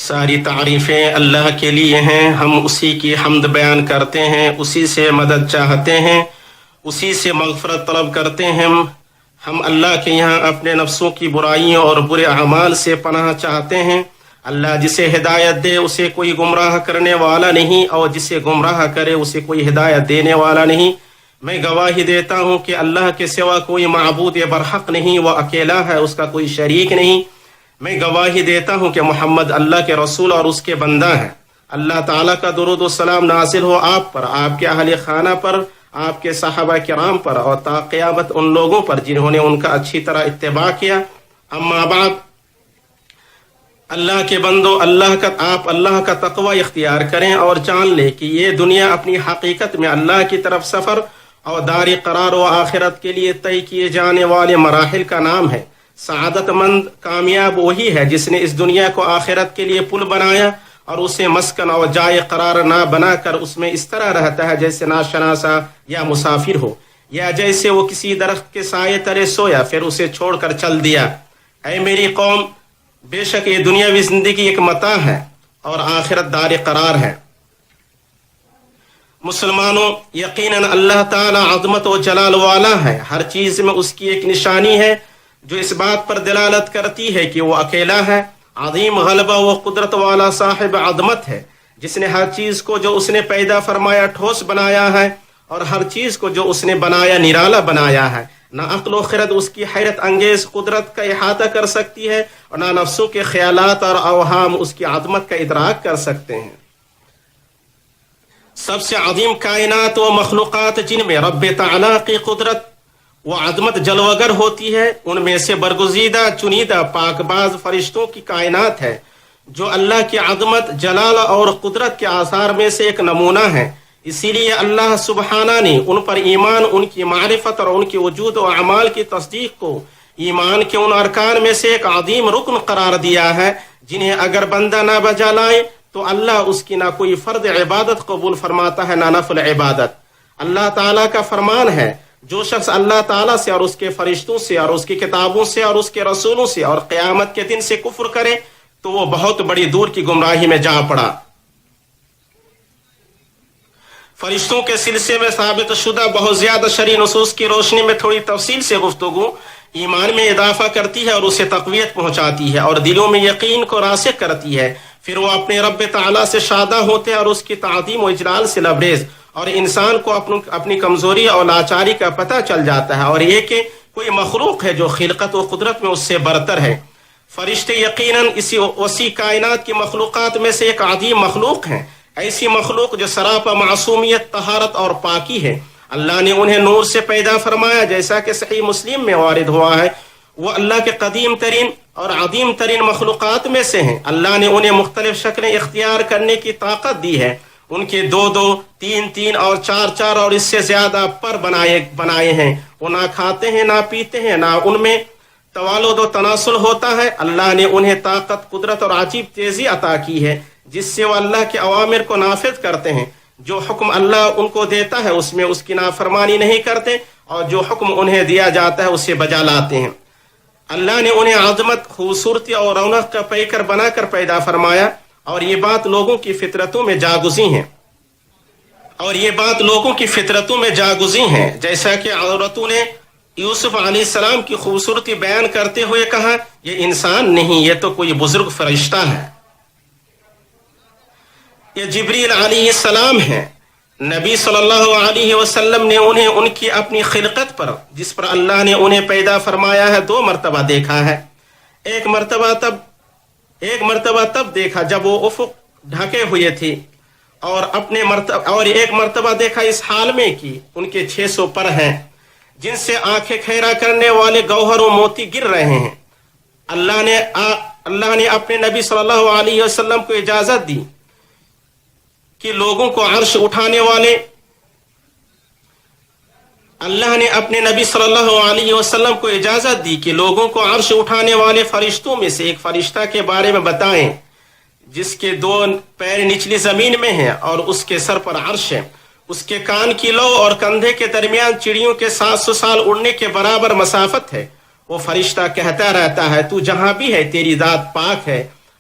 ساری تعریفیں اللہ کے لیے ہیں، ہم اسی کی حمد بیان کرتے ہیں، اسی سے مدد چاہتے ہیں، اسی سے مغفرت طلب کرتے ہیں۔ ہم اللہ کے یہاں اپنے نفسوں کی برائیوں اور برے اعمال سے پناہ چاہتے ہیں۔ اللہ جسے ہدایت دے اسے کوئی گمراہ کرنے والا نہیں، اور جسے گمراہ کرے اسے کوئی ہدایت دینے والا نہیں۔ میں گواہی دیتا ہوں کہ اللہ کے سوا کوئی معبود برحق نہیں، وہ اکیلا ہے، اس کا کوئی شریک نہیں۔ میں گواہی دیتا ہوں کہ محمد اللہ کے رسول اور اس کے بندہ ہیں۔ اللہ تعالیٰ کا درود و سلام نازل ہو آپ پر، آپ کے اہل خانہ پر، آپ کے صحابہ کرام پر، اور تا قیامت ان لوگوں پر جنہوں نے ان کا اچھی طرح اتباع کیا۔ اما بعد، اللہ کے بندو، آپ اللہ کا تقوی اختیار کریں اور جان لیں کہ یہ دنیا اپنی حقیقت میں اللہ کی طرف سفر اور دار قرار و آخرت کے لیے طے کیے جانے والے مراحل کا نام ہے۔ سعادت مند کامیاب وہی ہے جس نے اس دنیا کو آخرت کے لیے پل بنایا اور اسے مسکن اور جائے قرار نہ بنا کر اس میں اس طرح رہتا ہے جیسے ناشناسا یا مسافر ہو، یا جیسے وہ کسی درخت کے سائے تلے سویا پھر اسے چھوڑ کر چل دیا۔ اے میری قوم، بے شک یہ دنیاوی زندگی ایک متاع ہے اور آخرت دار قرار ہے۔ مسلمانوں، یقیناً اللہ تعالی عظمت و جلال والا ہے، ہر چیز میں اس کی ایک نشانی ہے جو اس بات پر دلالت کرتی ہے کہ وہ اکیلا ہے۔ عظیم غلبہ و قدرت والا صاحب عظمت ہے جس نے ہر چیز کو جو اس نے پیدا فرمایا ٹھوس بنایا ہے، اور ہر چیز کو جو اس نے بنایا نرالا بنایا ہے۔ نہ عقل و خرد اس کی حیرت انگیز قدرت کا احاطہ کر سکتی ہے، اور نہ نفسوں کے خیالات اور اوہام اس کی عظمت کا ادراک کر سکتے ہیں۔ سب سے عظیم کائنات و مخلوقات جن میں رب تعالی کی قدرت و عظمت جلوگر ہوتی ہے، ان میں سے برگزیدہ چنیدہ پاک باز فرشتوں کی کائنات ہے جو اللہ کی عظمت، جلال اور قدرت کے آثار میں سے ایک نمونہ ہے۔ اسی لیے اللہ سبحانہ نے ان پر ایمان، ان کی معرفت اور ان کے وجود و اعمال کی تصدیق کو ایمان کے ان ارکان میں سے ایک عظیم رکن قرار دیا ہے جنہیں اگر بندہ نہ بجا لائے تو اللہ اس کی نہ کوئی فرض عبادت قبول فرماتا ہے نہ نفل عبادت۔ اللہ تعالیٰ کا فرمان ہے، جو شخص اللہ تعالیٰ سے اور اس کے فرشتوں سے اور اس کی کتابوں سے اور اس کے رسولوں سے اور قیامت کے دن سے کفر کرے تو وہ بہت بڑی دور کی گمراہی میں جا پڑا۔ فرشتوں کے سلسلے میں ثابت شدہ بہت زیادہ شرعی نصوص کی روشنی میں تھوڑی تفصیل سے گفتگو ایمان میں اضافہ کرتی ہے اور اسے تقویت پہنچاتی ہے اور دلوں میں یقین کو راسخ کرتی ہے۔ پھر وہ اپنے رب تعالیٰ سے شادہ ہوتے ہیں اور اس کی تعظیم و اجلال سے لبریز، اور انسان کو اپنی کمزوری اور لاچاری کا پتہ چل جاتا ہے، اور یہ کہ کوئی مخلوق ہے جو خلقت و قدرت میں اس سے برتر ہے۔ فرشتے یقیناً اسی وسیع کائنات کی مخلوقات میں سے ایک عظیم مخلوق ہیں، ایسی مخلوق جو سراپا معصومیت، طہارت اور پاکی ہے۔ اللہ نے انہیں نور سے پیدا فرمایا، جیسا کہ صحیح مسلم میں وارد ہوا ہے۔ وہ اللہ کے قدیم ترین اور عظیم ترین مخلوقات میں سے ہیں۔ اللہ نے انہیں مختلف شکلیں اختیار کرنے کی طاقت دی ہے۔ ان کے 2 3 اور 4 اور اس سے زیادہ پر بنائے ہیں۔ وہ نہ کھاتے ہیں نہ پیتے ہیں، نہ ان میں توالد و تناسل ہوتا ہے۔ اللہ نے انہیں طاقت، قدرت اور عجیب تیزی عطا کی ہے جس سے وہ اللہ کے اوامر کو نافذ کرتے ہیں۔ جو حکم اللہ ان کو دیتا ہے اس میں اس کی نافرمانی نہیں کرتے، اور جو حکم انہیں دیا جاتا ہے اسے بجا لاتے ہیں۔ اللہ نے انہیں عظمت، خوبصورتی اور رونق کا پیکر بنا کر پیدا فرمایا، اور یہ بات لوگوں کی فطرتوں میں جاگزی ہیں جیسا کہ عورتوں نے یوسف علیہ السلام کی خوبصورتی بیان کرتے ہوئے کہا، یہ انسان نہیں، یہ تو کوئی بزرگ فرشتہ ہے۔ یہ جبریل علیہ السلام ہیں۔ نبی صلی اللہ علیہ وسلم نے انہیں ان کی اپنی خلقت پر، جس پر اللہ نے انہیں پیدا فرمایا ہے، 2 مرتبہ دیکھا ہے۔ ایک مرتبہ تب دیکھا جب وہ افق ڈھکے ہوئے تھے، اور ایک مرتبہ دیکھا اس حال میں کہ ان کے 600 پر ہیں جن سے آنکھیں کھیرا کرنے والے گوہر و موتی گر رہے ہیں۔ اللہ نے اپنے نبی صلی اللہ علیہ وسلم کو اجازت دی کہ لوگوں کو عرش اٹھانے والے فرشتوں میں سے ایک فرشتہ کے بارے میں بتائیں جس کے 2 پیر نچلی زمین میں ہیں اور اس کے سر پر عرش ہے۔ اس کے کان کی لو اور کندھے کے درمیان چڑیوں کے 700 سال اڑنے کے برابر مسافت ہے۔ وہ فرشتہ کہتا رہتا ہے، تو جہاں بھی ہے تیری ذات پاک ہے،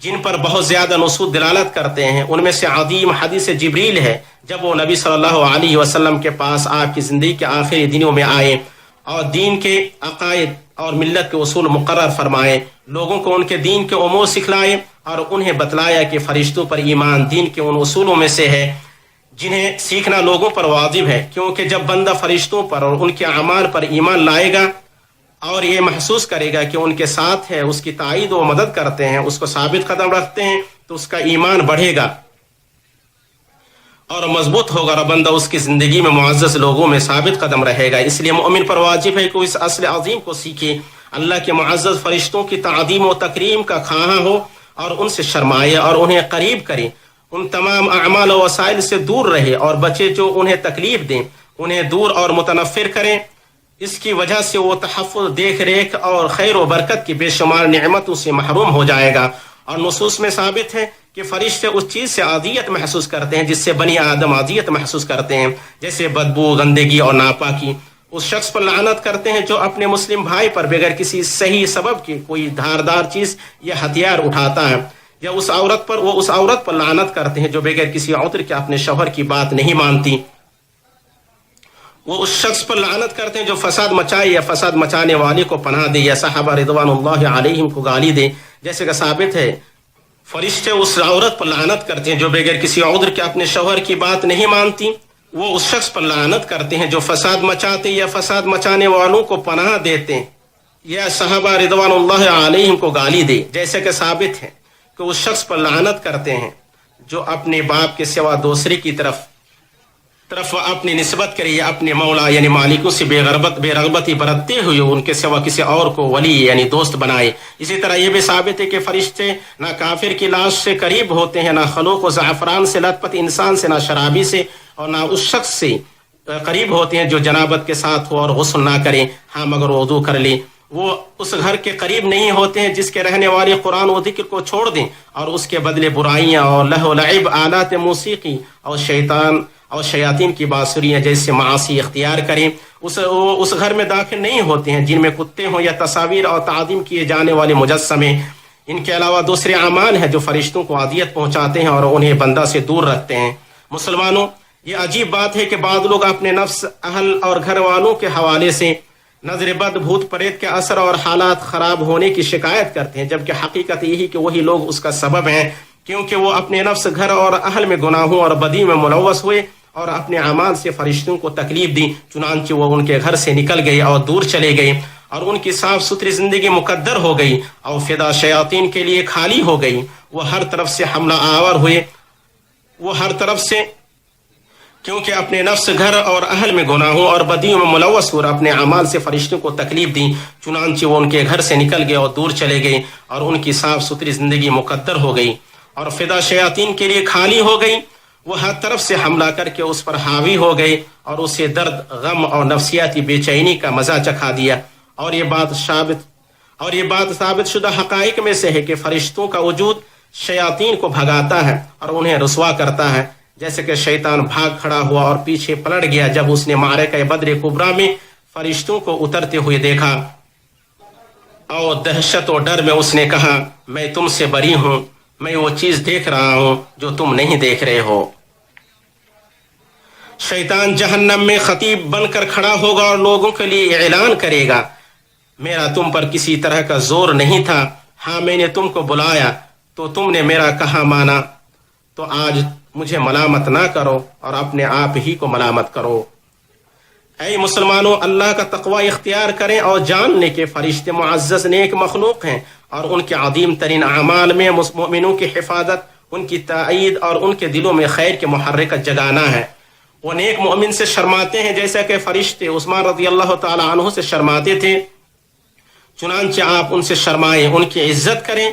جن پر بہت زیادہ نصوص دلالت کرتے ہیں. ان میں سے عظیم حدیث جبریل ہے، جب وہ نبی صلی اللہ علیہ وسلم کے پاس آپ کی زندگی کے آخری دنوں میں آئے اور دین کے عقائد اور ملت کے اصول مقرر فرمائے، لوگوں کو ان کے دین کے امور سکھلائے اور انہیں بتلایا کہ فرشتوں پر ایمان دین کے ان اصولوں میں سے ہے جنہیں سیکھنا لوگوں پر واجب ہے. کیونکہ جب بندہ فرشتوں پر اور ان کے اعمال پر ایمان لائے گا اور یہ محسوس کرے گا کہ ان کے ساتھ ہے، اس کی تائید و مدد کرتے ہیں، اس کو ثابت قدم رکھتے ہیں، تو اس کا ایمان بڑھے گا اور مضبوط ہوگا اور بندہ اس کی زندگی میں معزز لوگوں میں ثابت قدم رہے گا. اس لیے مومن پر واجب ہے کہ وہ اس اصل عظیم کو سیکھے، اللہ کے معزز فرشتوں کی تعظیم و تکریم کا خواہاں ہو اور ان سے شرمائے اور انہیں قریب کرے، ان تمام اعمال و وسائل سے دور رہے اور بچے جو انہیں تکلیف دیں انہیں دور اور متنفر کریں. اس کی وجہ سے وہ تحفظ، دیکھ ریکھ اور خیر و برکت کی بے شمار نعمتوں سے محروم ہو جائے گا. اور نصوص میں ثابت ہے کہ فرشتے اس چیز سے عادیت محسوس کرتے ہیں جس سے بنی آدم عادیت محسوس کرتے ہیں، جیسے بدبو، گندگی اور ناپاکی. اس شخص پر لعنت کرتے ہیں جو اپنے مسلم بھائی پر بغیر کسی صحیح سبب کے کوئی دھاردار چیز یا ہتھیار اٹھاتا ہے، یا اس عورت پر لعنت کرتے ہیں جو بغیر کسی عذر کے اپنے شوہر کی بات نہیں مانتی. وہ اس شخص پر لعنت کرتے ہیں جو فساد مچائے یا فساد مچانے والے کو پناہ دے یا صحابہ رضوان اللہ علیہم کو گالی دے. جیسے کہ ثابت ہے فرشتے اس عورت پر لعنت کرتے ہیں جو بغیر کسی عذر کے اپنے شوہر کی بات نہیں مانتی. وہ اس شخص پر لعنت کرتے ہیں جو فساد مچاتے یا فساد مچانے والوں کو پناہ دیتے یا صحابہ رضوان اللہ علیہم کو گالی دے. جیسے کہ ثابت ہے کہ اس شخص پر لعنت کرتے ہیں جو اپنے باپ کے سوا دوسرے کی طرف اپنی نسبت کرے یا اپنے مولا یعنی مالکوں سے بے رغبتی برتتے ہوئے ان کے سوا کسی اور کو ولی یعنی دوست بنائے. اسی طرح یہ بھی ثابت ہے کہ فرشتے نہ کافر کی لاش سے قریب ہوتے ہیں، نہ خلوق و زعفران سے لت پت انسان سے، نہ شرابی سے، اور نہ اس شخص سے قریب ہوتے ہیں جو جنابت کے ساتھ ہو اور غسل نہ کرے، ہاں مگر وضو کر لے. وہ اس گھر کے قریب نہیں ہوتے ہیں جس کے رہنے والے قرآن و ذکر کو چھوڑ دیں اور اس کے بدلے برائیاں اور لہو لعب، آلات موسیقی اور شیاطین کی بانسریاں جیسے معاصی اختیار کریں. اس گھر میں داخل نہیں ہوتے ہیں جن میں کتے ہوں یا تصاویر اور تعظیم کیے جانے والے مجسمے. ان کے علاوہ دوسرے اعمال ہیں جو فرشتوں کو اذیت پہنچاتے ہیں اور انہیں بندہ سے دور رکھتے ہیں. مسلمانوں، یہ عجیب بات ہے کہ بعض لوگ اپنے نفس، اہل اور گھر والوں کے حوالے سے نظر بد، بھوت پریت کے اثر اور حالات خراب ہونے کی شکایت کرتے ہیں، جبکہ حقیقت یہی کہ وہی لوگ اس کا سبب ہیں، کیونکہ وہ اپنے نفس، گھر اور اہل میں گناہوں اور بدی میں ملوث ہوئے اور اپنے اعمال سے فرشتوں کو تکلیف دی. چنانچہ وہ ان کے گھر سے نکل گئے اور دور چلے گئے اور ان کی صاف ستھری زندگی مقدر ہو گئی اور فدا شیاطین کے لیے خالی ہو گئی. وہ ہر طرف سے حملہ آور ہوئے، کیونکہ اپنے نفس، گھر اور اہل میں گناہوں اور بدیوں میں ملوث ہو اور اپنے اعمال سے فرشتوں کو تکلیف دی. چنانچہ وہ ان کے گھر سے نکل گئے اور دور چلے گئے اور ان کی صاف ستھری زندگی مقدر ہو گئی اور فدا شیاطین کے لیے خالی ہو گئی. وہ ہر طرف سے حملہ کر کے اس پر حاوی ہو گئے اور اسے درد، غم اور نفسیاتی بے چینی کا مزہ چکھا دیا. اور یہ بات ثابت شدہ حقائق میں سے ہے کہ فرشتوں کا وجود شیاطین کو بھگاتا ہے اور انہیں رسوا کرتا ہے. جیسے کہ شیطان بھاگ کھڑا ہوا اور پیچھے پلٹ گیا جب اس نے معرکہ بدر کبریٰ میں فرشتوں کو اترتے ہوئے دیکھا، اور دہشت و ڈر میں اس نے کہا، میں تم سے بری ہوں، میں وہ چیز دیکھ رہا ہوں جو تم نہیں دیکھ رہے ہو. شیطان جہنم میں خطیب بن کر کھڑا ہوگا اور لوگوں کے لیے اعلان کرے گا، میرا تم پر کسی طرح کا زور نہیں تھا، ہاں میں نے تم کو بلایا تو تم نے میرا کہا مانا، تو آج مجھے ملامت نہ کرو اور اپنے آپ ہی کو ملامت کرو. اے مسلمانوں، اللہ کا تقوی اختیار کریں اور جان لیں کہ فرشتے معزز نیک مخلوق ہیں اور ان کے عظیم ترین اعمال میں مومنوں کی حفاظت، ان کی تائید اور ان کے دلوں میں خیر کے محرکت جگانا ہے. وہ نیک مومن سے شرماتے ہیں جیسا کہ فرشتے عثمان رضی اللہ تعالی عنہ سے شرماتے تھے. چنانچہ آپ ان سے شرمائیں، ان کی عزت کریں.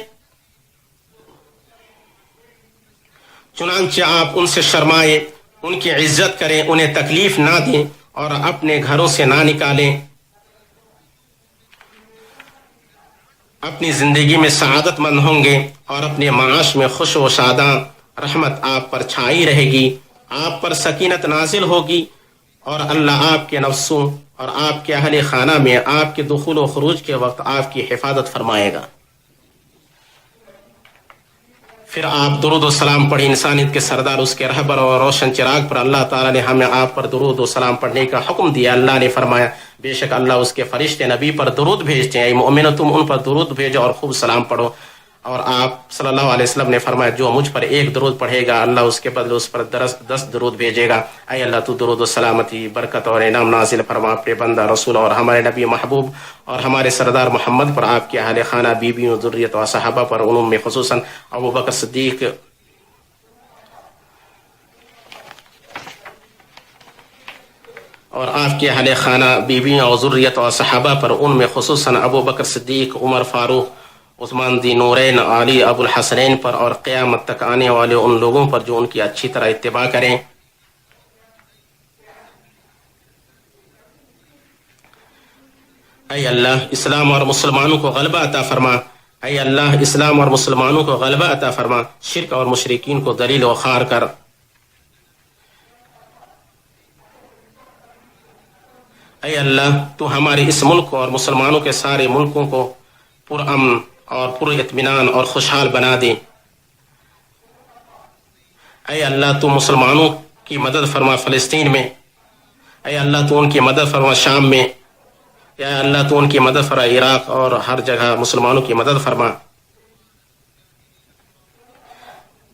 ان کی عزت کریں، انہیں تکلیف نہ دیں اور اپنے گھروں سے نہ نکالیں. اپنی زندگی میں سعادت مند ہوں گے اور اپنے معاش میں خوش و شاداں. رحمت آپ پر چھائی رہے گی، آپ پر سکینت نازل ہوگی اور اللہ آپ کے نفسوں اور آپ کے اہل خانہ میں آپ کے دخول و خروج کے وقت آپ کی حفاظت فرمائے گا. پھر آپ درود و سلام پڑھیں انسانیت کے سردار اس کے رہبر اور روشن چراغ پر. اللہ تعالیٰ نے ہمیں آپ پر درود و سلام پڑھنے کا حکم دیا. اللہ نے فرمایا بے شک اللہ اس کے فرشتے نبی پر درود بھیجتے ہیں. اے مومنو تم ان پر درود بھیجو اور خوب سلام پڑھو. اور آپ صلی اللہ علیہ وسلم نے فرمایا جو مجھ پر ایک درود پڑھے گا اللہ اس کے بدلے اس پر 10 درود بھیجے گا. اے اللہ تو درود و سلامتی برکت اور انعام نازل فرما اپنے بندہ رسول اور ہمارے نبی محبوب اور ہمارے سردار محمد پر, آپ کے اہل خانہ بیویوں ذریت اور صحابہ پر, انہوں میں خصوصاً ابو بکر صدیق اور آپ کے اہل خانہ بیویوں اور ذریت اور صحابہ پر, ان میں خصوصاً ابو بکر صدیق, عمر فاروق, عثمان ذی نورین, علی ابو الحسنین پر, اور قیامت تک آنے والے ان لوگوں پر جو ان کی اچھی طرح اتباع کریں. اے اللہ اسلام اور مسلمانوں کو غلبہ عطا فرما. اے اللہ اسلام اور مسلمانوں کو غلبہ عطا فرما. شرک اور مشرکین کو ذلیل و خوار کر. اے اللہ تو ہمارے اس ملک اور مسلمانوں کے سارے ملکوں کو پرامن اور پر اطمینان اور خوشحال بنا دے. اے اللہ تو مسلمانوں کی مدد فرما فلسطین میں. اے اللہ تو ان کی مدد فرما شام میں. یا اللہ تو ان کی مدد فرما عراق اور ہر جگہ مسلمانوں کی مدد فرما.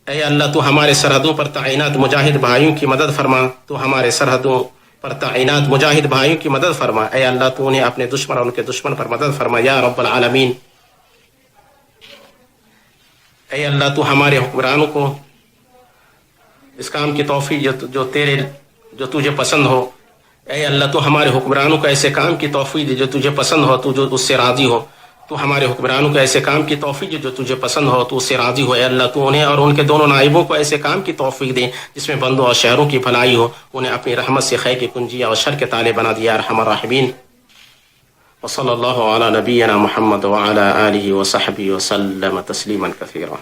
اے اللہ تو ہمارے سرحدوں پر تعینات مجاہد بھائیوں کی مدد فرما. تو ہمارے سرحدوں پر تعینات مجاہد بھائیوں کی مدد فرما. اے اللہ تو انہیں اپنے دشمن اور ان کے دشمن پر مدد فرما یا رب العالمین. اے اللہ تو ہمارے حکمرانوں کو اس کام کی توفیق جو تجھے پسند ہو. اے اللہ تو ہمارے حکمرانوں کو ایسے کام کی توفیق دے جو تجھے پسند ہو, تو جو اس سے راضی ہو. تو ہمارے حکمرانوں کو ایسے کام کی توفیق دے جو تجھے پسند ہو, تو اس سے راضی ہو. اے اللہ تو انہیں اور ان کے دونوں نائبوں کو ایسے کام کی توفیق دے جس میں بندوں اور شہروں کی بھلائی ہو. انہیں اپنی رحمت سے خیر کی کنجیاں اور شر کے تالے بنا دیا ارحم الراحمین. وصلی اللہ علی نبینا محمد وعلی آلہ وصحبہ وسلم تسلیما کثیرا.